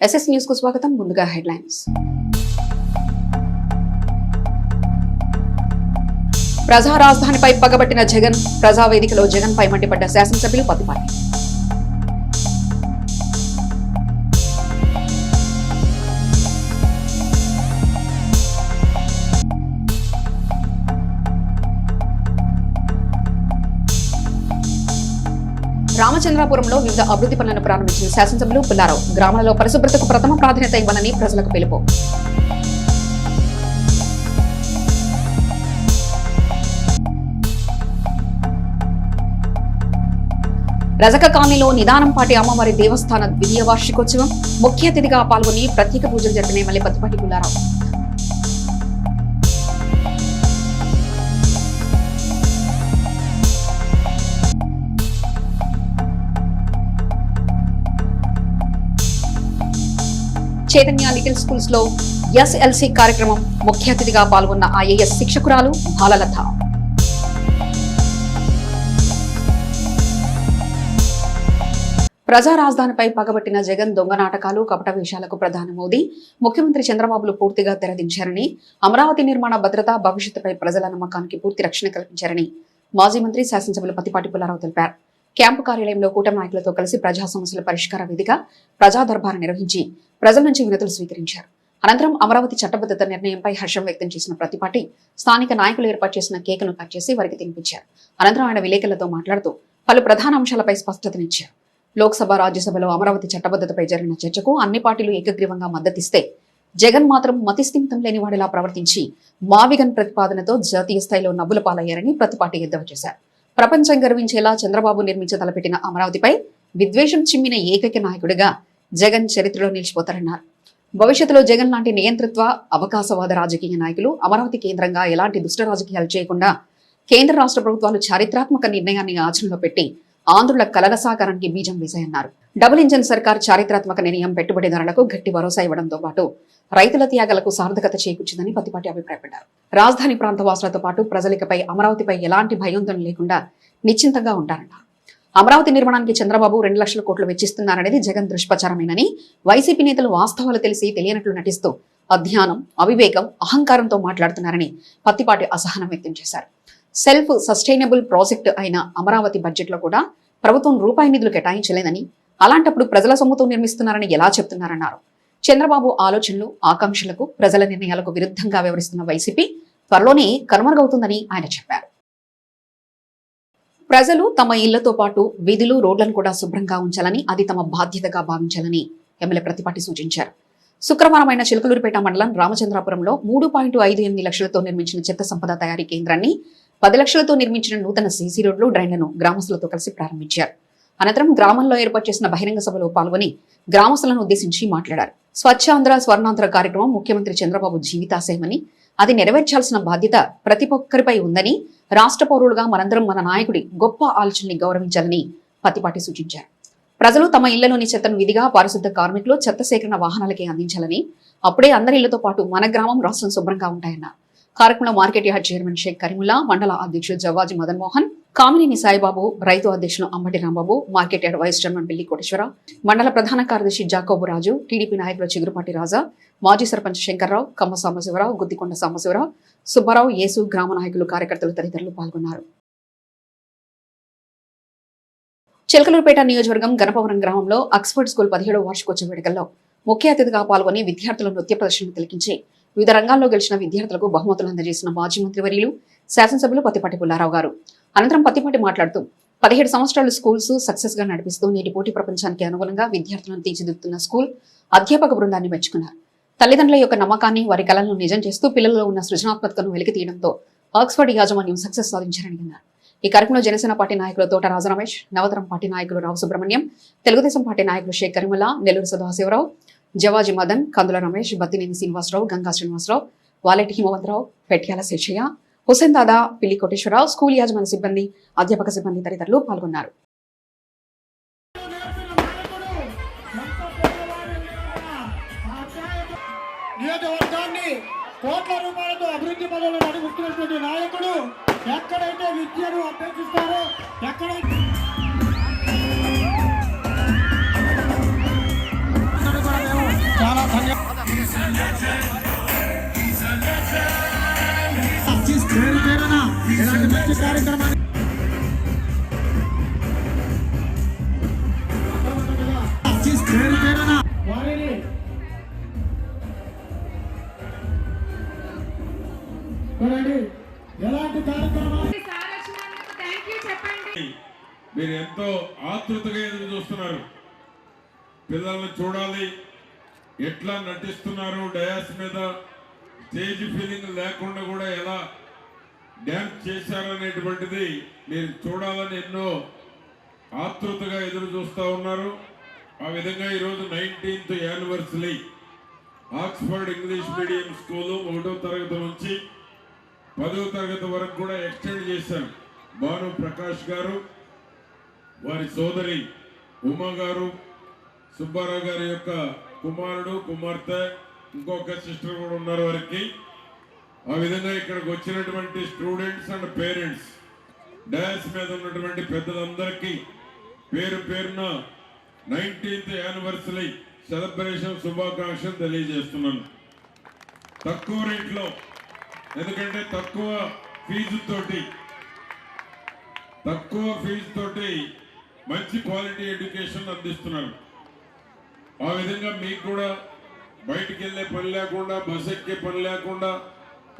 SS news కు స్వాగతం. ముందుగా హెడ్లైన్స్. ప్రజా రాజధానిపై పగబట్టిన జగన్, ప్రజావేదికలో జగన్ పై మండిపడ్డ శాసనసభ్యులు పత్తిపాటి. రామచంద్రాపురంలో వివిధ అభివృద్ధి పనులను ప్రారంభించిన శాసనసభ్యులు పుల్లారావు. గ్రామాలలో పరిశుభ్రతకు ప్రథమ ప్రాధాన్యత ఇవ్వాలని ప్రజలకు పిలుపు. రజక కాలనీలో నిదానంపాటి అమ్మవారి దేవస్థాన ద్వితీయ వార్షికోత్సవం. ముఖ్య అతిథిగా పాల్గొని ప్రత్యేక పూజలు జరిపిన MLA Pattipati Pullarao. Chaitanya little schools లో ఎస్ఎల్సి కార్యక్రమం. ముఖ్య అతిథిగా పాల్గొన్న ఐఏఎస్ శిక్షకురాలు బాలలత. ప్రజా రాజధానిపై పగబట్టిన జగన్ దొంగ నాటకాలు, కపట వేషాలకు ప్రధాని మోదీ, ముఖ్యమంత్రి చంద్రబాబులు పూర్తిగా తెరదించారని, అమరావతి నిర్మాణ భద్రత, భవిష్యత్తుపై ప్రజల నమ్మకానికి పూర్తి రక్షణ కల్పించారని మాజీ మంత్రి శాసనసభ్యులు పత్తిపాటి పుల్లారావు తెలిపారు. క్యాంపు కార్యాలయంలో కూటమి నాయకులతో కలిసి ప్రజా సమస్యల పరిష్కార వేదిక ప్రజా దర్బారు నిర్వహించి ప్రజల నుంచి వినతులు స్వీకరించారు. అనంతరం అమరావతి చట్టబద్ధత నిర్ణయంపై హర్షం వ్యక్తం చేసిన ప్రతిపాటి స్థానిక నాయకులు ఏర్పాటు చేసిన కేకును కట్ చేసి వారికి తినిపించారు. అనంతరం ఆయన విలేకరులతో మాట్లాడుతూ పలు ప్రధాన అంశాలపై స్పష్టతనిచ్చారు. లోక్సభ, రాజ్యసభలో అమరావతి చట్టబద్ధతపై జరిగిన చర్చకు అన్ని పార్టీలు ఏకగ్రీవంగా మద్దతిస్తే జగన్ మాత్రం మతిస్థిమితం లేని వాడిలా ప్రవర్తించి మావిగన్ ప్రతిపాదనతో జాతీయ స్థాయిలో నవ్వుల పాలయ్యారని ప్రతిపాటి ఎద్దేవా చేశారు. ప్రపంచం గర్వించేలా చంద్రబాబు నిర్మించ తలపెట్టిన అమరావతిపై విద్వేషం చిమ్మిన ఏకైక నాయకుడిగా జగన్ చరిత్రలో నిలిచిపోతారన్నారు. భవిష్యత్తులో జగన్ లాంటి నియంతృత్వ, అవకాశవాద రాజకీయ నాయకులు అమరావతి కేంద్రంగా ఎలాంటి దుష్ట రాజకీయాలు చేయకుండా కేంద్ర రాష్ట్ర ప్రభుత్వాలు చారిత్రాత్మక నిర్ణయాన్ని ఆచరణలో పెట్టి ఆంధ్రుల కలల సాకారానికి బీజం వేశాయన్నారు. డబుల్ ఇంజన్ సర్కార్ చారిత్రాత్మక నిర్ణయం పెట్టుబడిదారులకు గట్టి భరోసా ఇవ్వడంతో పాటు రైతుల త్యాగాలకు సార్థకత చేకూర్చిందని పత్తిపాటి అభిప్రాయపడ్డారు. రాజధాని ప్రాంత వాసులతో పాటు ప్రజలపై అమరావతిపై ఎలాంటి భయోందన లేకుండా నిశ్చింతగా ఉంటారన్నారు. అమరావతి నిర్మాణానికి చంద్రబాబు 2 లక్షల కోట్లు వెచ్చిస్తున్నారనేది జగన్ దుష్ప్రచారమేనని, వైసీపీ నేతలు వాస్తవాలు తెలిసి తెలియనట్లు నటిస్తూ అజ్ఞానం, అవివేకం, అహంకారంతో మాట్లాడుతున్నారని పత్తిపాటి అసహనం వ్యక్తం చేశారు. సెల్ఫ్ సస్టైనబుల్ ప్రాజెక్టు అయిన అమరావతి బడ్జెట్ లో కూడా ప్రభుత్వం రూపాయి నిధులు కేటాయించలేదని, అలాంటప్పుడు ప్రజల సొమ్ముతో నిర్మిస్తున్నారని ఎలా చెప్తున్నారన్నారు. చంద్రబాబు ఆలోచనలు, ఆకాంక్షలకు, ప్రజల నిర్ణయాలకు విరుద్ధంగా వ్యవహరిస్తున్న వైసీపీ త్వరలోనే కనుమరుగవుతుందని ఆయన చెప్పారు. ప్రజలు తమ ఇళ్లతో పాటు వీధులు, రోడ్లను కూడా శుభ్రంగా ఉంచాలని, అది తమ బాధ్యతగా భావించాలని ఎమ్మెల్యే ప్రతిపాటి సూచించారు. శుక్రవారమైన చిలకలూరిపేట మండలం రామచంద్రాపురంలో 3.58 లక్షలతో నిర్మించిన చెత్త సంపద తయారీ కేంద్రాన్ని, 10 లక్షలతో నిర్మించిన నూతన సీసీ రోడ్లు, డ్రైన్లను గ్రామస్తులతో కలిసి ప్రారంభించారు. అనంతరం గ్రామంలో ఏర్పాటు చేసిన బహిరంగ సభలో పాల్గొని గ్రామస్తులను ఉద్దేశించి మాట్లాడారు. స్వచ్ఛాంధ్ర, స్వర్ణాంధ్ర కార్యక్రమం ముఖ్యమంత్రి చంద్రబాబు జీవితాశయమని, అది నెరవేర్చాల్సిన బాధ్యత ప్రతి ఒక్కరిపై ఉందని, రాష్ట్ర పౌరులుగా మనందరం మన నాయకుడి గొప్ప ఆలోచనని గౌరవించాలని పత్తిపాటి సూచించారు. ప్రజలు తమ ఇళ్లలోని చెత్తను విధిగా పారిశుద్ధ కార్మికులు చెత్త సేకరణ వాహనాలకి అందించాలని, అప్పుడే అందరి ఇళ్లతో పాటు మన గ్రామం, రాష్ట్రం శుభ్రంగా ఉంటాయన్నారు. కార్యక్రమంలో market yard chairman Shaik Kareemulla, మండల అధ్యక్షుడు జవాజీ మదన్ మోహన్, కామినేని సాయిబాబు, రైతు అధ్యక్షులు Ambati Rambabu, market yard vice chairman Billi Koteswararao, మండల ప్రధాన కార్యదర్శి జాకోబు రాజు, టీడీపీ నాయకులు చిగురుపాటి రాజా, మాజీ సర్పంచ్ శంకర్రావు, కమ్మ సాంబశివరావు, గుద్దికొండ సాంబశివరావు, సుబ్బారావు, యేసు, గ్రామ నాయకులు, కార్యకర్తలు తదితరులు పాల్గొన్నారు. చిలకలూరుపేట నియోజకవర్గం గణపవరం గ్రామంలో ఆక్స్ఫర్డ్ స్కూల్ 17వ వార్షికోత్సవ వేడుకల్లో ముఖ్య అతిథిగా పాల్గొని విద్యార్థుల నృత్య ప్రదర్శనలు తిలకించి వివిధ రంగాల్లో గెలిచిన విద్యార్థులకు బహుమతులు అందజేసిన మాజీ మంత్రివర్యులు శాసనసభ్యులు పత్తిపాటి పుల్లారావు గారు. అనంతరం పత్తిపాటి మాట్లాడుతూ 17 సంవత్సరాలు స్కూల్స్ సక్సెస్ గా నడిపిస్తూ నేటి పోటీ ప్రపంచానికి అనుగుణంగా విద్యార్థులను తీర్చిదిద్దుతున్న స్కూల్ అధ్యాపక బృందాన్ని మెచ్చుకున్నారు. తల్లిదండ్రుల యొక్క నమ్మకాన్ని, వారి కళలను నిజం చేస్తూ పిల్లల్లో ఉన్న సృజనాత్మకతను వెలికి తీయడంతో ఆక్స్ఫర్డ్ యాజమాన్యం సక్సెస్ సాధించారని అన్నారు. ఈ కార్యక్రమంలో జనసేన పార్టీ నాయకులు తోట రాజా రమేష్, నవతరం పార్టీ నాయకులు రావు సుబ్రహ్మణ్యం, తెలుగుదేశం పార్టీ నాయకులు షేక్ కరీముల్లా, నెల్లూరు సదాశివరావు, జవాజీ మదన్, కందుల రమేష్, బత్తినేని శ్రీనివాసరావు, గంగా శ్రీనివాసరావు, వాలెటి హిమవంతరావు, పెట్యాల శేషయ్య, హుసేన్ దాదా, పిల్లి కోటేశ్వరరావు, స్కూల్ యాజమాన్య సిబ్బంది, అధ్యాపక సిబ్బంది తదితరులు పాల్గొన్నారు. కోట్ల రూపాయలతో అభివృద్ధి పనులు నడుపుతున్నటువంటి నాయకుడు ఎక్కడైతే విద్యను అభ్యసిస్తారో, ఎక్కడైతే పేరు పేరున ఇలాంటి మంచి కార్యక్రమాన్ని పేరు పేరున వారిని చూడండి ఎలాంటి కార్యక్రమాలు మీరు ఎంతో ఆతృతగా ఎదురు చూస్తున్నారు. పిల్లల్ని చూడాలి, ఎట్లా నటిస్తున్నారు, డయాస్ మీద స్టేజ్ ఫీలింగ్ లేకుండా కూడా ఎలా డ్యాన్స్ చేశారనేటువంటిది మీరు చూడాలని ఎన్నో ఆతృతగా ఎదురు చూస్తూ ఉన్నారు. ఆ విధంగా ఈరోజు 19th anniversary Oxford English medium school 1వ తరగతి నుంచి 10వ తరగతి వరకు కూడా ఎక్స్టెండ్ చేశారు. భాను ప్రకాష్ గారు, వారి సోదరి ఉమా గారు, సుబ్బారావు గారి యొక్క కుమారుడు కుమార్తె, ఇంకొక సిస్టర్ కూడా ఉన్నారు వారికి. ఆ విధంగా ఇక్కడికి వచ్చినటువంటి స్టూడెంట్స్ అండ్ పేరెంట్స్, డాన్స్ మీద ఉన్నటువంటి పెద్దలందరికీ పేరు పేరున 19th యానివర్సరీ సెలబ్రేషన్ శుభాకాంక్షలు తెలియజేస్తున్నాను. తక్కువ రేట్లో, ఎందుకంటే తక్కువ ఫీజుతోటి మంచి క్వాలిటీ ఎడ్యుకేషన్ అందిస్తున్నారు. ఆ విధంగా మీకు కూడా బయటికి వెళ్ళే పని లేకుండా, బస్ ఎక్కే పని లేకుండా,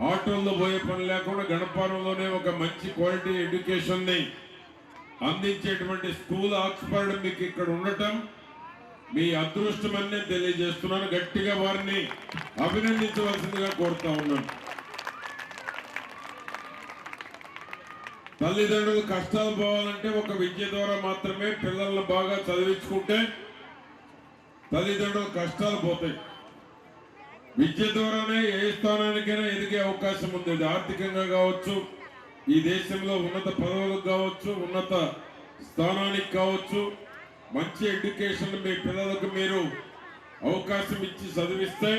ఆటోల్లో పోయే పని లేకుండా గణపారంలోనే ఒక మంచి క్వాలిటీ ఎడ్యుకేషన్ని అందించేటువంటి స్కూల్ ఆక్స్ఫర్డ్ మీకు ఇక్కడ ఉండటం మీ అదృష్టమని నేను తెలియజేస్తున్నాను. గట్టిగా వారిని అభినందించవలసిందిగా కోరుతా ఉన్నాను. తల్లిదండ్రులు కష్టాలు పోవాలంటే ఒక విద్య ద్వారా మాత్రమే. పిల్లలను బాగా చదివించుకుంటే తల్లిదండ్రులు కష్టాలు పోతాయి. విద్య ద్వారానే ఏ స్థానానికైనా ఎదిగే అవకాశం ఉంది. అది ఆర్థికంగా కావచ్చు, ఈ దేశంలో ఉన్నత పదవులకు కావచ్చు, ఉన్నత స్థానానికి కావచ్చు. మంచి ఎడ్యుకేషన్ మీ పిల్లలకు మీరు అవకాశం ఇచ్చి చదివిస్తే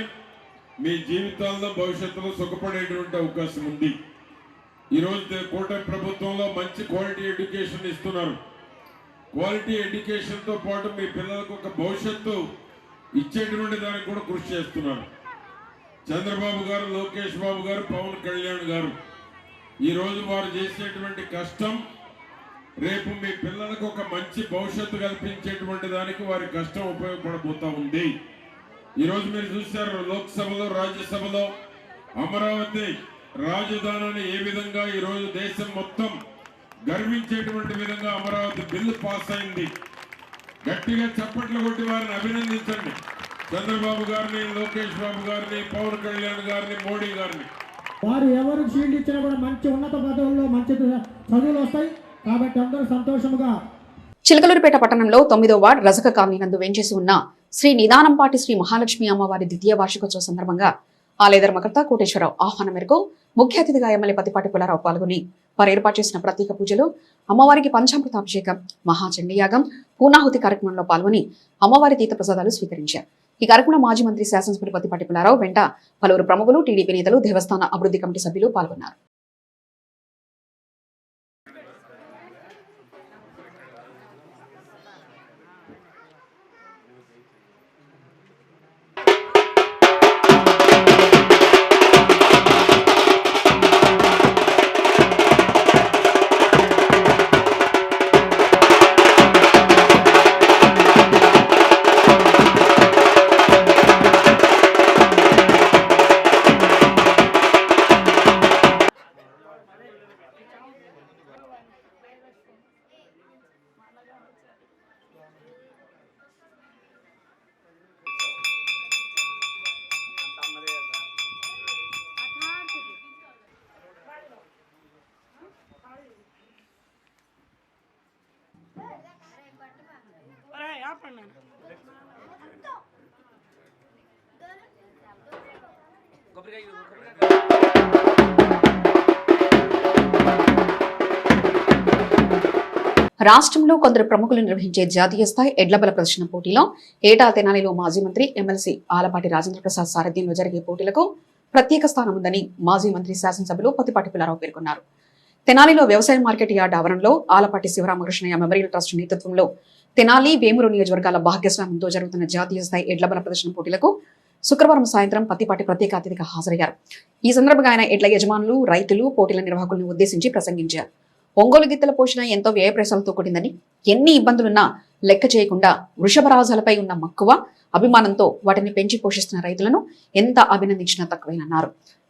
మీ జీవితాల్లో భవిష్యత్తులో సుఖపడేటువంటి అవకాశం ఉంది. ఈరోజు కూటమి ప్రభుత్వంలో మంచి క్వాలిటీ ఎడ్యుకేషన్ ఇస్తున్నారు. క్వాలిటీ ఎడ్యుకేషన్తో పాటు మీ పిల్లలకు ఒక భవిష్యత్తు ఇచ్చేటువంటి దానికి కూడా కృషి చేస్తున్నారు. చంద్రబాబు గారు, లోకేష్ బాబు గారు, పవన్ కళ్యాణ్ గారు ఈరోజు వారు చేసేటువంటి కష్టం రేపు మీ పిల్లలకు ఒక మంచి భవిష్యత్తు కల్పించేటువంటి దానికి వారి కష్టం ఉపయోగపడబోతా ఉంది. ఈరోజు మీరు చూశారు లోక్సభలో, రాజ్యసభలో అమరావతి రాజధానిని ఏ విధంగా ఈరోజు దేశం మొత్తం గర్వించేటువంటి విధంగా అమరావతి బిల్లు పాస్ అయింది. గట్టిగా చప్పట్లు కొట్టి వారిని అభినందించండి. చంద్రబాబు గారిని, లోకేష్ బాబు గారిని, పవన్ కళ్యాణ్ గారిని, మోడీ గారిని. వారు ఎవరు షీల్డ్ ఇచ్చినా కూడా మంచి ఉన్నత పదవుల్లో మంచి చదువులు వస్తాయి. కాబట్టి అందరూ సంతోషముగా. చిలకలూరిపేట పట్టణంలో 9వ వార్డు రజక కాలనీ నందు వేంచేసి ఉన్న శ్రీ నిదానంపాటి శ్రీ మహాలక్ష్మి అమ్మవారి ద్వితీయ వార్షికోత్సవ సందర్భంగా ఆలయ ధర్మకర్త కోటేశ్వరరావు ఆహ్వానం మేరకు ముఖ్య అతిథిగా ఎమ్మెల్యే పతిపాటి పుల్లారావు పాల్గొని వారు ఏర్పాటు చేసిన ప్రత్యేక పూజలు, అమ్మవారికి పంచామృతాభిషేకం, మహాచండీయాగం, పూర్ణాహుతి కార్యక్రమంలో పాల్గొని అమ్మవారి తీర్థ ప్రసాదాలు స్వీకరించారు. ఈ కార్యక్రమంలో మాజీ మంత్రి శాసనసభ్యులు పతిపాటి పుల్లారావు వెంట పలువురు ప్రముఖులు, టీడీపీ నేతలు, దేవస్థాన అభివృద్ధి కమిటీ సభ్యులు పాల్గొన్నారు. రాష్ట్రంలో కొందరు ప్రముఖులు నిర్వహించే జాతీయ స్థాయి ఎడ్లబల ప్రదర్శన పోటీలో ఏటా తెనాలిలో మాజీ మంత్రి ఎమ్మెల్సీ ఆలపాటి రాజేంద్ర ప్రసాద్ సారథ్యంలో జరిగే పోటీలకు ప్రత్యేక స్థానం ఉందని మాజీ మంత్రి శాసనసభ్యులు పతిపాటి పుల్లారావు పేర్కొన్నారు. తెనాలిలో వ్యవసాయ మార్కెట్ యార్డ్ ఆవరణలో ఆలపాటి శివరామకృష్ణయ్య మెమోరియల్ ట్రస్ట్ నేతృత్వంలో తెనాలి, వేమూరు నియోజకవర్గాల భాగ్యస్వామ్యంతో జరుగుతున్న జాతీయ స్థాయి ఎడ్లబల ప్రదర్శన పోటీలకు శుక్రవారం సాయంత్రం పత్తిపాటి ప్రత్యేక అతిథిగా హాజరయ్యారు. ఈ సందర్భంగా ఆయన ఎడ్ల యజమానులు, రైతులు, పోటీల నిర్వాహకులను ఉద్దేశించి ప్రసంగించారు. ఒంగోలు గిత్తెల పోషణ ఎంతో వ్యయ ప్రయాసాలతో కూడిందని, ఎన్ని ఇబ్బందులున్నా లెక్క చేయకుండా వృషభరాజాలపై ఉన్న మక్కువ, అభిమానంతో వాటిని పెంచి పోషిస్తున్న రైతులను ఎంత అభినందించినా తక్కువేనన్నారు.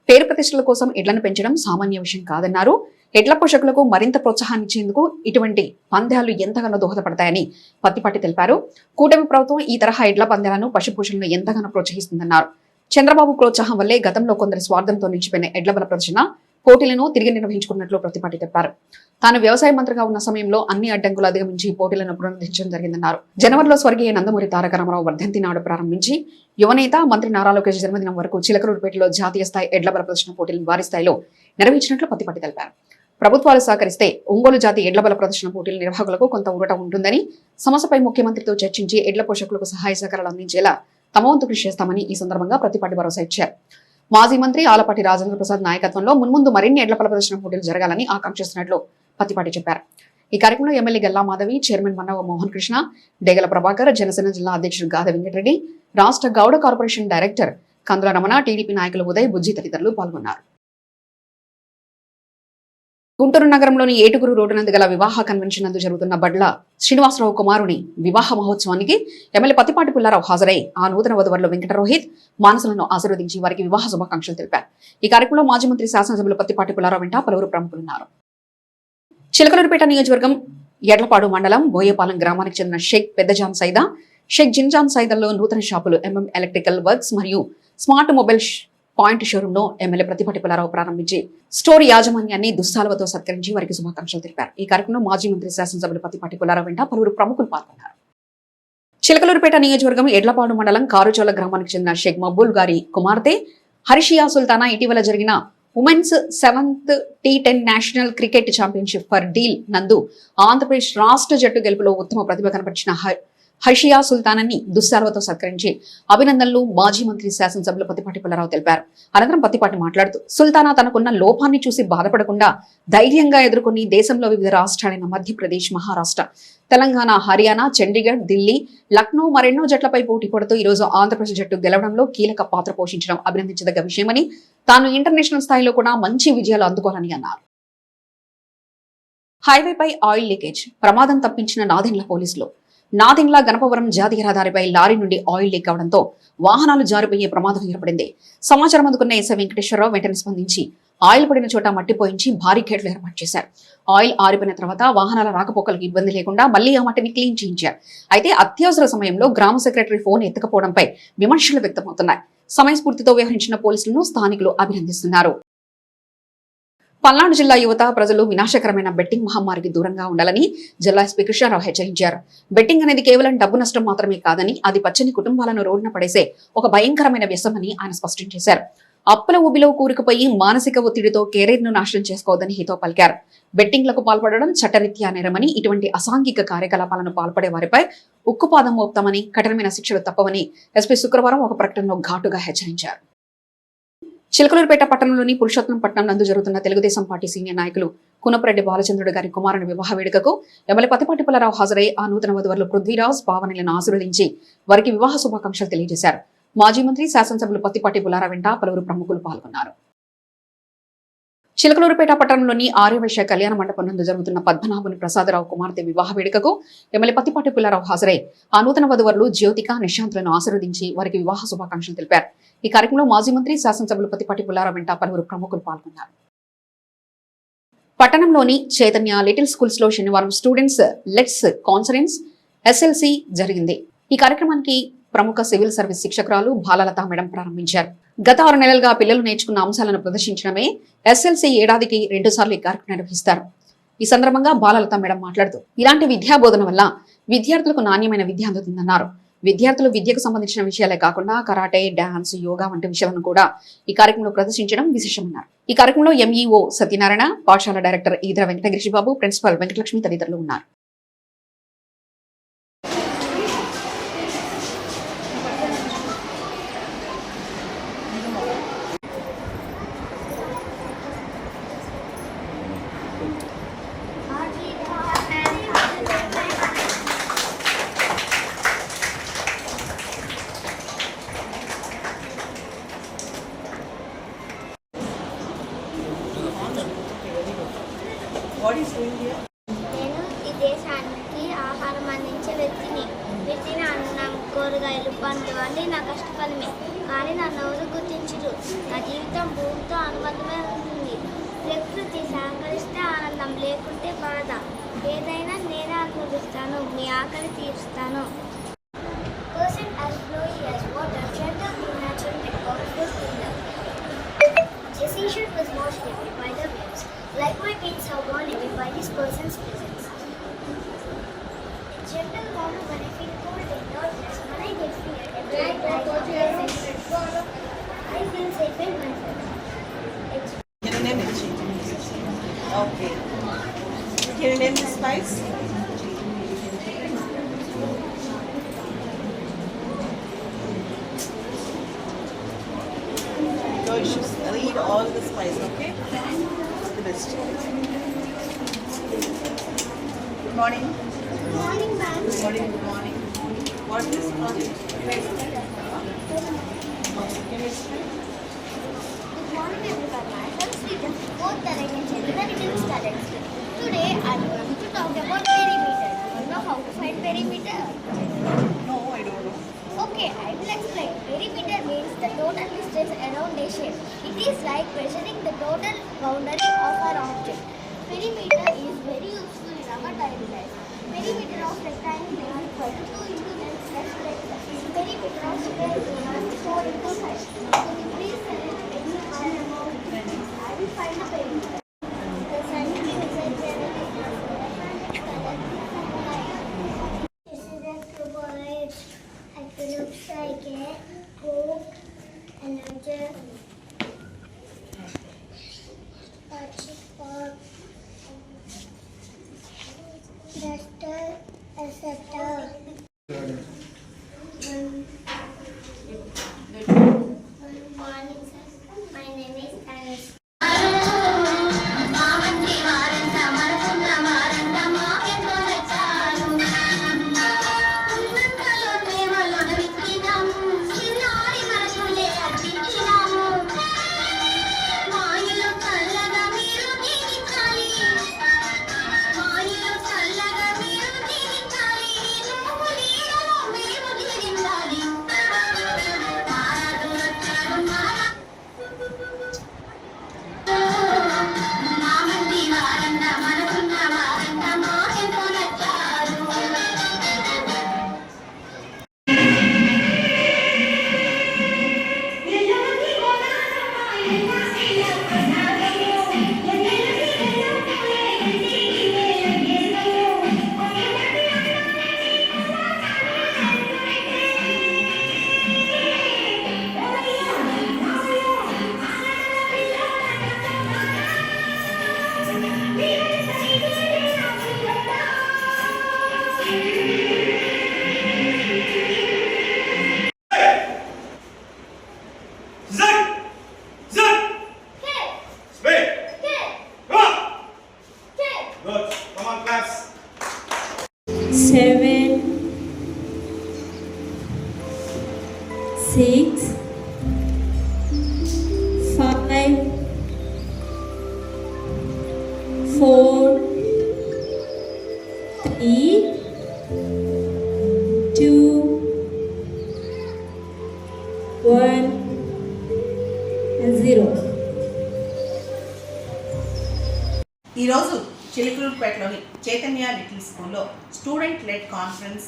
పేరు ప్రతిష్టల కోసం ఎడ్లను పెంచడం సామాన్య విషయం కాదన్నారు. ఎడ్ల పోషకులకు మరింత ప్రోత్సాహాన్నిచ్చేందుకు ఇటువంటి పందాలు ఎంతగానో దోహదపడతాయని పత్తిపాటి తెలిపారు. కూటమి ప్రభుత్వం ఈ తరహా ఎడ్ల పందాలను, పశుపోషణను ఎంతగానో ప్రోత్సహిస్తుందన్నారు. చంద్రబాబు ప్రోత్సాహం వల్లే గతంలో కొందరి స్వార్థంతో నిలిచిపోయిన ఎడ్ల బల ప్రదర్శన పోటీలను తిరిగి నిర్వహించుకున్నట్లు ప్రతిపాటి చెప్పారు. తాను వ్యవసాయ మంత్రిగా ఉన్న సమయంలో అన్ని అడ్డంకులు అధిగమించి పోటీలను పునరుద్ధరించడం జరిగిందన్నారు. జనవరిలో స్వర్గీయ నందమూరి తారక రామారావు వర్ధంతి నాడు ప్రారంభించి యువనేత మంత్రి నారా లోకేష్ జన్మదినం వరకు చిలకలూరుపేటలో జాతీయ స్థాయి ఎడ్ల బల ప్రదర్శన పోటీలను భారీ స్థాయిలో నిర్వహించినట్లు పత్తిపాటి తెలిపారు. ప్రభుత్వాలు సహకరిస్తే ఒంగోలు జాతి ఎడ్ల బల ప్రదర్శన పోటీల నిర్వాహకులకు కొంత ఊరట ఉంటుందని, సమస్యపై ముఖ్యమంత్రితో చర్చించి ఎడ్ల పోషకులకు సహాయ సహకారాలు అందించేలా తమ వంతు కృషి చేస్తామని ఈ సందర్భంగా ప్రతిపాటి భరోసా ఇచ్చారు. మాజీ మంత్రి ఆలపాటి రాజేంద్ర ప్రసాద్ నాయకత్వంలో మున్ముందు మరిన్ని ఎడ్ల బల ప్రదర్శన పోటీలు జరగాలని ఆకాంక్షిస్తున్నట్లు పత్తిపాటి చెప్పారు. ఈ కార్యక్రమంలో ఎమ్మెల్యే గల్లా మాధవి, చైర్మన్ మన్నవ మోహన్ కృష్ణ, డేగల ప్రభాకర్, జనసేన జిల్లా అధ్యక్షుడు గాద వెంకటరెడ్డి, రాష్ట్ర గౌడ కార్పొరేషన్ డైరెక్టర్ కందుల రమణ, టీడీపీ నాయకులు ఉదయ్, బుజ్జి తదితరులు పాల్గొన్నారు. గుంటూరు నగరంలోని ఏటుగురు రోడ్డు నందు గల వివాహ కన్వెన్షన్ నందు జరుగుతున్న బడ్ల శ్రీనివాసరావు కుమారుని వివాహ మహోత్సవానికి ఎమ్మెల్యే పత్తిపాటి పుల్లారావు హాజరై ఆ నూతన వధువరులు వెంకట రోహిత్, మానసులను ఆశీర్వదించి వారికి వివాహ శుభాకాంక్షలు తెలిపారు. ఈ కార్యక్రమంలో మాజీ మంత్రి శాసనసభ్యులు పత్తిపాటి పుల్లారావు వెంట పలువురు ప్రముఖులున్నారు. చిలకలూరుపేట నియోజకవర్గం ఎడ్లపాడు మండలం బోయేపాలెం గ్రామానికి చెందిన షేక్ పెద్దజాన్ సైదా, షేక్ జిన్జాన్ సైదాల్లో నూతన షాపులు ఎంఎం ఎలక్ట్రికల్ వర్క్స్ మరియు స్మార్ట్ మొబైల్ పాయింట్ షోరూమ్ ను ఎమ్మెల్యే ప్రతిపాటి పుల్లారావు ప్రారంభించి స్టోర్ యాజమాన్యాన్ని దుస్తాలతో సత్కరించి వారికి శుభాకాంక్షలు తెలిపారు. ఈ కార్యక్రమంలో మాజీ మంత్రి శాసనసభ్యులు పత్తిపాటి పుల్లారావు వెంట పలువురు ప్రముఖులు పాల్గొన్నారు. చిలకలూరుపేట నియోజకవర్గం ఎడ్లపాడు మండలం కారుచోల గ్రామానికి చెందిన షేక్ మక్బూల్ గారి కుమార్తె హర్షియా సుల్తానా ఇటీవల జరిగిన women's 7th T10 national cricket championship for deal నందు ఆంధ్రప్రదేశ్ రాష్ట్ర జట్టు గెలుపులో ఉత్తమ ప్రతిభ కనపరిచిన హర్షియా సుల్తానాన్ని దుస్సాలతో సత్కరించి అభినందనలు మాజీ మంత్రి శాసనసభ్యులు పత్తిపాటి పుల్లారావు తెలిపారు. అనంతరం పత్తిపాటి మాట్లాడుతూ సుల్తానా తనకున్న లోపాన్ని చూసి బాధపడకుండా ధైర్యంగా ఎదుర్కొని దేశంలో వివిధ రాష్ట్రాలైన మధ్యప్రదేశ్, మహారాష్ట్ర, తెలంగాణ, హర్యానా, చండీగఢ్, ఢిల్లీ, లక్నో మరెన్నో జట్లపై పోటీ పడుతూ ఈరోజు ఆంధ్రప్రదేశ్ జట్టు గెలవడంలో కీలక పాత్ర పోషించడం అభినందించదగ్గ విషయమని, తాను ఇంటర్నేషనల్ స్థాయిలో కూడా మంచి విజయాలు అందుకోవాలని అన్నారు. హైవేపై ఆయిల్ లీకేజ్ ప్రమాదం తప్పించిన నాదెండ్ల పోలీసులు. నాదెండ్ల గణపవరం జాతీయ రహదారిపై లారీ నుండి ఆయిల్ లీక్ అవడంతో వాహనాలు జారిపోయే ప్రమాదం ఏర్పడింది. సమాచారం అందుకున్న ఎస్ఐ వెంకటేశ్వరరావు వెంటనే స్పందించి ఆయిల్ పడిన చోట మట్టి పోయించి బారికేడ్లు ఏర్పాటు చేశారు. ఆయిల్ ఆరిపోయిన తర్వాత వాహనాల రాకపోకలకు ఇబ్బంది లేకుండా మళ్లీ ఆ మట్టిని క్లీన్ చేయించారు. అయితే అత్యవసర సమయంలో గ్రామ సెక్రటరీ ఫోన్ ఎత్తకపోవడంపై విమర్శలు వ్యక్తమవుతున్నాయి. సమయస్ఫూర్తితో వ్యవహరించిన పోలీసులను స్థానికులు అభినందిస్తున్నారు. పల్నాడు జిల్లా యువత, ప్రజలు వినాశకరమైన బెట్టింగ్ మహమ్మారికి దూరంగా ఉండాలని జిల్లా ఎస్పీ కృష్ణారావు హెచ్చరించారు. బెట్టింగ్ అనేది కేవలం డబ్బు నష్టం మాత్రమే కాదని, అది పచ్చని కుటుంబాలను రోడ్డున పడేసే ఒక భయంకరమైన వ్యసనమని ఆయన స్పష్టం చేశారు. అప్పుల ఊబిలో కూరుకుపోయి మానసిక ఒత్తిడితో కెరీర్ ను నాశనం చేసుకోవద్దని హితో పలికారు. బెట్టింగ్లకు పాల్పడడం చట్టరీత్యా నేరమని, ఇటువంటి అసాంఘిక కార్యకలాపాలను పాల్పడే వారిపై ఉక్కుపాదం మోపుతామని, కఠినమైన శిక్షలు తప్పవని ఎస్పీ శుక్రవారం ఒక ప్రకటనలో ఘాటుగా హెచ్చరించారు. చిలకలూరుపేట పట్టణంలోని పురుషోత్తంపట్నం నందు జరుగుతున్న తెలుగుదేశం పార్టీ సీనియర్ నాయకులు కునపరెడ్డి బాలచంద్రుడు గారి కుమారుని వివాహ వేడుకకు ఎమ్మెల్యే పత్తిపాటి పుల్లారావు హాజరై ఆ నూతన వధువరులు పృథ్వీరాజ్, పావనిలను ఆశీర్వదించి వారికి వివాహ శుభాకాంక్షలు తెలియజేశారు. మాజీ మంత్రి శాసనసభ్యులు పత్తిపాటి పుల్లారావు వెంట పలువురు ప్రముఖులు పాల్గొన్నారు. చిలకలూరుపేట పట్టణంలోని ఆర్యవైశ్య కళ్యాణ మండపం నందు జరుగుతున్న పద్మనాభుని ప్రసాదరావు కుమార్తె వివాహ వేడుకకు ఎమ్మెల్యే పత్తిపాటి పుల్లారావు హాజరై ఆ నూతన వధువరులు జ్యోతిక, నిశాంతులను ఆశీర్వదించి వారికి వివాహ శుభాకాంక్షలు తెలిపారు. ఈ కార్యక్రమంలో మాజీ మంత్రి శాసనసభ్యులు పత్తిపాటి పుల్లారావు వెంట పలువురు ప్రముఖులు పాల్గొన్నారు. పట్టణంలోని చైతన్య లిటిల్ స్కూల్స్ లో శనివారం స్టూడెంట్స్ లెట్స్ కాన్ఫరెన్స్ SLC జరిగింది. ఈ కార్యక్రమానికి ప్రముఖ సివిల్ సర్వీస్ శిక్షకురాలు బాలలత మేడం ప్రారంభించారు. గత 6 నెలలుగా పిల్లలు నేర్చుకున్న అంశాలను ప్రదర్శించడమే SLC ఏడాదికి 2 సార్లు ఈ కార్యక్రమం నిర్వహిస్తారు. ఈ సందర్భంగా బాలలత మేడం మాట్లాడుతూ ఇలాంటి విద్యా బోధన వల్ల విద్యార్థులకు నాణ్యమైన విద్య అందుతుందన్నారు. విద్యార్థులు విద్యకు సంబంధించిన విషయాలే కాకుండా కరాటే, డాన్స్, యోగా వంటి విషయాలను కూడా ఈ కార్యక్రమంలో ప్రదర్శించడం విశేషమన్నారు. ఈ కార్యక్రమంలో MEO సత్యనారాయణ, పాఠశాల డైరెక్టర్ ఈదర వెంకటగిరిబాబు, ప్రిన్సిపల్ వెంకటలక్ష్మి తదితరులు ఉన్నారు. What is doing here? నేను ఈ దేశానికి ఆహారం అందించే వ్యక్తిని. పెట్టిన అన్నం, కూరగాయలు, పండ్లు అన్నీ నా కష్టఫలమే. కానీ నన్ను ఎవరు గుర్తించరు. నా జీవితం భూమితో అనుబంధమే ఉంటుంది. ప్రకృతి సహకరిస్తే ఆనందం, లేకుంటే బాధ. ఏదైనా నేనే అనుభవిస్తాను, మీ ఆకలి తీరుస్తాను. Person as flowy as water, gentle, natural, and powerful healer. A seashell was washed away by the waves. Like my pains are worn away by this person's presence. A gentle warmth when I feel cold and darkness, when I get fear and bright light of presence. I feel safe in my home. Can you name it? Okay. Can you name the spice? No issues. Read all the spice, okay? The best. Good morning. Good morning, ma'am. Good morning. Good morning. What is this project? Can you explain? Good morning, everyone. Myself Sritam. Both that I can tell you that it is started. Today I am going to talk about perimeter. Do you know how to find perimeter? No, I don't know. Okay, I will explain. Perimeter means the total distance around a shape. It is like measuring the total boundary of our object. Perimeter is very useful in our daily life. Perimeter of rectangle is equal to 2 into length plus breadth. Perimeter of square is 4 into height. Could you please select any higher amount? I will find the perimeter. The sun is a generator for a color. This is a cuboid. It looks like a Coke, another chip, duster, etc. Good morning, sir. My name is Anis. Seven, 6, 5, 4, 3, 2, 1, 0. ఈరోజు చిలుకలూరుపేటలోని Chaitanya little స్కూల్లో student lead conference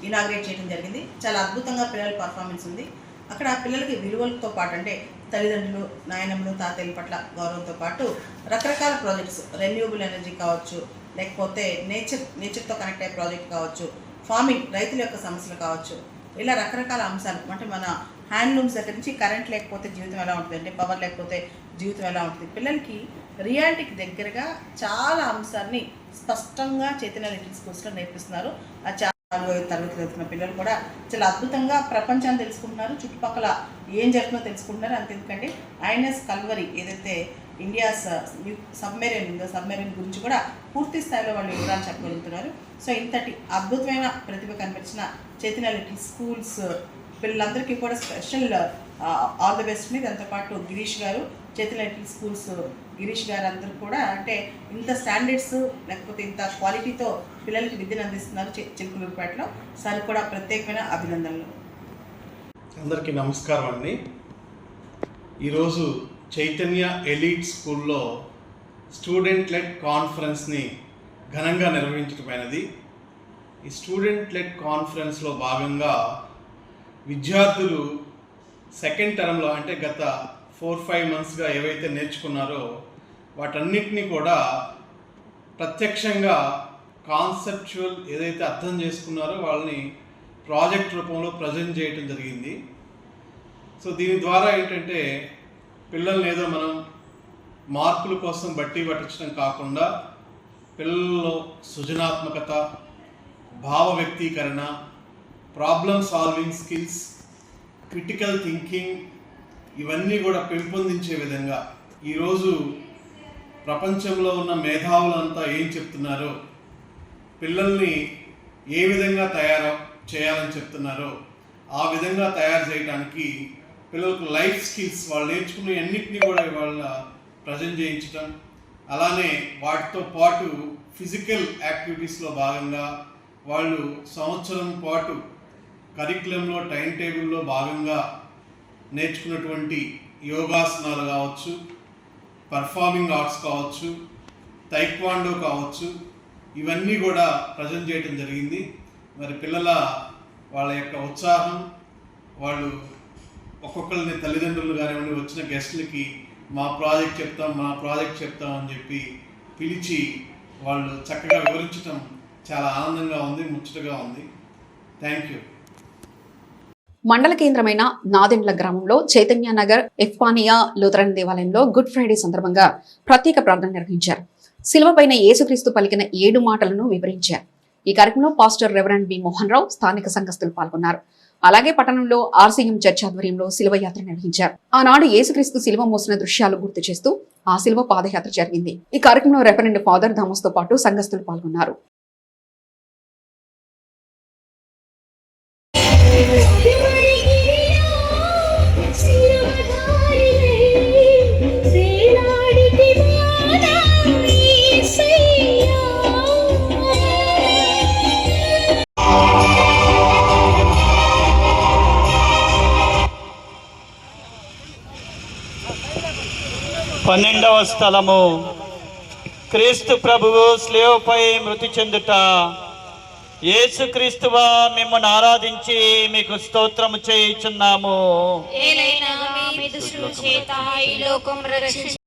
inaugurate చేయడం జరిగింది. చాలా అద్భుతంగా పిల్లల performance ఉంది. అక్కడ పిల్లలకి విలువలతో పాటు అంటే తల్లిదండ్రులు, నాయనమ్మలు, తాతయ్యల పట్ల గౌరవంతో పాటు రకరకాల ప్రాజెక్ట్స్, రెన్యూవబుల్ ఎనర్జీ కావచ్చు, లేకపోతే నేచర్తో కనెక్ట్ అయ్యే ప్రాజెక్ట్ కావచ్చు, ఫార్మింగ్, రైతుల యొక్క సమస్యలు కావచ్చు, ఇలా రకరకాల అంశాలు అంటే మన హ్యాండ్లూమ్స్ దగ్గర నుంచి కరెంట్ లేకపోతే జీవితం ఎలా ఉంటుంది, అంటే పవర్ లేకపోతే జీవితం ఎలా ఉంటుంది, పిల్లలకి రియాలిటీకి దగ్గరగా చాలా అంశాన్ని స్పష్టంగా చైతన్య లిటిల్ స్కూల్స్లో నేర్పిస్తున్నారు. ఆ 4వ తరగతి చదువుతున్న పిల్లలు కూడా చాలా అద్భుతంగా ప్రపంచాన్ని తెలుసుకుంటున్నారు, చుట్టుపక్కల ఏం జరుగుతుందో తెలుసుకుంటున్నారు. అంతేందుకంటే ఐఎన్ఎస్ కల్వరీ ఏదైతే ఇండియాస్ సబ్మెరీన్ ఉందో, సబ్మెరీన్ గురించి కూడా పూర్తి స్థాయిలో వాళ్ళు వివరాలు చెప్పగలుగుతున్నారు. సో ఇంతటి అద్భుతమైన ప్రతిభ కనిపించిన చైతన్య లిటిల్ స్కూల్స్ పిల్లలందరికీ కూడా స్పెషల్ ఆల్ ది బెస్ట్. దాంతోపాటు గిరీష్ గారు, చైతన్య లిటిల్ స్కూల్స్ గిరీష్ గారు అందరూ కూడా అంటే ఇంత స్టాండర్డ్స్ లేకపోతే ఇంత క్వాలిటీతో పిల్లలకి విద్యను అందిస్తున్నారు చిలుకలూరుపేటలో. సార్ కూడా ప్రత్యేకమైన అభినందనలు. అందరికీ నమస్కారం అండి. ఈరోజు చైతన్య ఎలీట్ స్కూల్లో స్టూడెంట్ లెడ్ కాన్ఫరెన్స్ని ఘనంగా నిర్వహించడమైనది. ఈ స్టూడెంట్ లెడ్ కాన్ఫరెన్స్లో భాగంగా విద్యార్థులు సెకండ్ టర్మ్లో అంటే గత 4-5 మంత్స్గా ఏవైతే నేర్చుకున్నారో వాటన్నిటినీ కూడా ప్రత్యక్షంగా కాన్సెప్చువల్ ఏదైతే అర్థం చేసుకున్నారో వాళ్ళని ప్రాజెక్ట్ రూపంలో ప్రజెంట్ చేయటం జరిగింది. సో దీని ద్వారా ఏంటంటే పిల్లల్ని ఏదో మనం మార్కుల కోసం బట్టి పట్టించడం కాకుండా పిల్లల్లో సృజనాత్మకత, భావ వ్యక్తీకరణ, problem solving skills, critical thinking ఇవన్నీ కూడా పెంపొందించే విధంగా ఈరోజు ప్రపంచంలో ఉన్న మేధావులంతా ఏం చెప్తున్నారో, పిల్లల్ని ఏ విధంగా తయారు చేయాలని చెప్తున్నారో ఆ విధంగా తయారు చేయడానికి పిల్లలకు లైఫ్ స్కిల్స్ వాళ్ళు నేర్చుకునే అన్నింటినీ కూడా వాళ్ళ ప్రజెంట్ చేయించడం, అలానే వాటితో పాటు ఫిజికల్ యాక్టివిటీస్లో భాగంగా వాళ్ళు సంవత్సరం పాటు కరికులంలో టైం టేబుల్లో భాగంగా నేర్చుకున్నటువంటి యోగాసనాలు కావచ్చు, పర్ఫార్మింగ్ ఆర్ట్స్ కావచ్చు, తైక్వాండో కావచ్చు, ఇవన్నీ కూడా ప్రజెంట్ చేయడం జరిగింది. మరి పిల్లల వాళ్ళ యొక్క ఉత్సాహం, వాళ్ళు ఒక్కొక్కరిని తల్లిదండ్రులు కానివ్వండి వచ్చిన గెస్టులకి మా ప్రాజెక్ట్ చెప్తాం అని చెప్పి పిలిచి వాళ్ళు చక్కగా వివరించడం చాలా ఆనందంగా ఉంది, ముచ్చటగా ఉంది. Thank you. మండల కేంద్రమైన నాదెండ్ల గ్రామంలో చైతన్య నగర్ ఎఫ్పానియా లూథరన్ దేవాలయంలో గుడ్ ఫ్రైడే సందర్భంగా ప్రత్యేక ప్రార్థన నిర్వహించారు. శిలువపైన యేసుక్రీస్తు పలికిన 7 మాటలను వివరించారు. ఈ కార్యక్రమంలో pastor reverend B Mohan Rao, స్థానిక సంఘస్థులు పాల్గొన్నారు. అలాగే పట్టణంలో ఆర్సీఎం చర్చ్ ఆధ్వర్యంలో శిలువ యాత్ర నిర్వహించారు. ఆనాడు యేసుక్రీస్తు శిలువ మోసిన దృశ్యాలు గుర్తు చేస్తూ ఆ శిలువ పాదయాత్ర జరిగింది. ఈ కార్యక్రమంలో రెవరెండ్ ఫాదర్ థామస్ తో పాటు సంఘస్థులు పాల్గొన్నారు. పన్నెండవ స్థలము, క్రీస్తు ప్రభువు స్లేవపై మృతి చెందుట. యేసుక్రీస్తువా మిమ్మల్ని ఆరాధించి మీకు స్తోత్రము చేయుచున్నాము.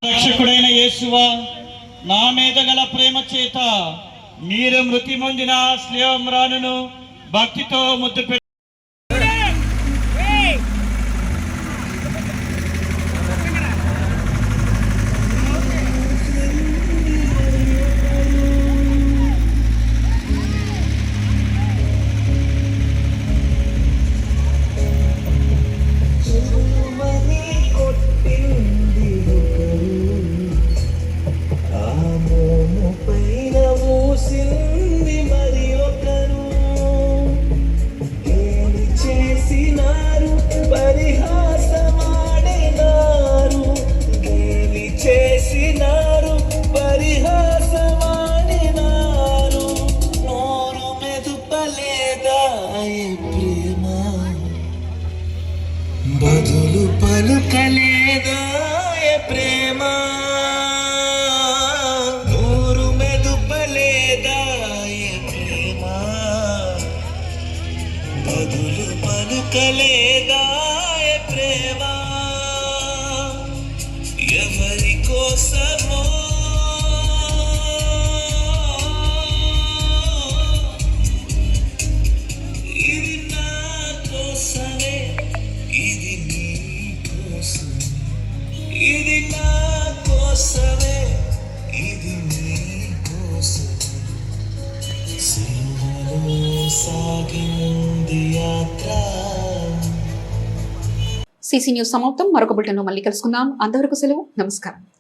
రక్షకుడైన యేసువా, నా మీద గల ప్రేమ చేత మీరు మృతి పొందిన స్లేవమ్రాను భక్తితో ముద్దు పెట్టి బదులు పలుకలేదా ప్రేమ, నూరు మెదుపలేదా ప్రేమ, బదులు పలుకలేదా ప్రేమ, ఎవరి కోసమో ఇది నా కోసమే, ఇది నీ కోసం, ఇది నా కోసమే, ఇది నీ కోసం. సిలువలో సాగింది యాత్ర. సిసి న్యూస్ సమాప్తం. మరొక బులెటిన్లో మళ్ళీ కలుసుకుందాం. అంతవరకు సెలవు. నమస్కారం.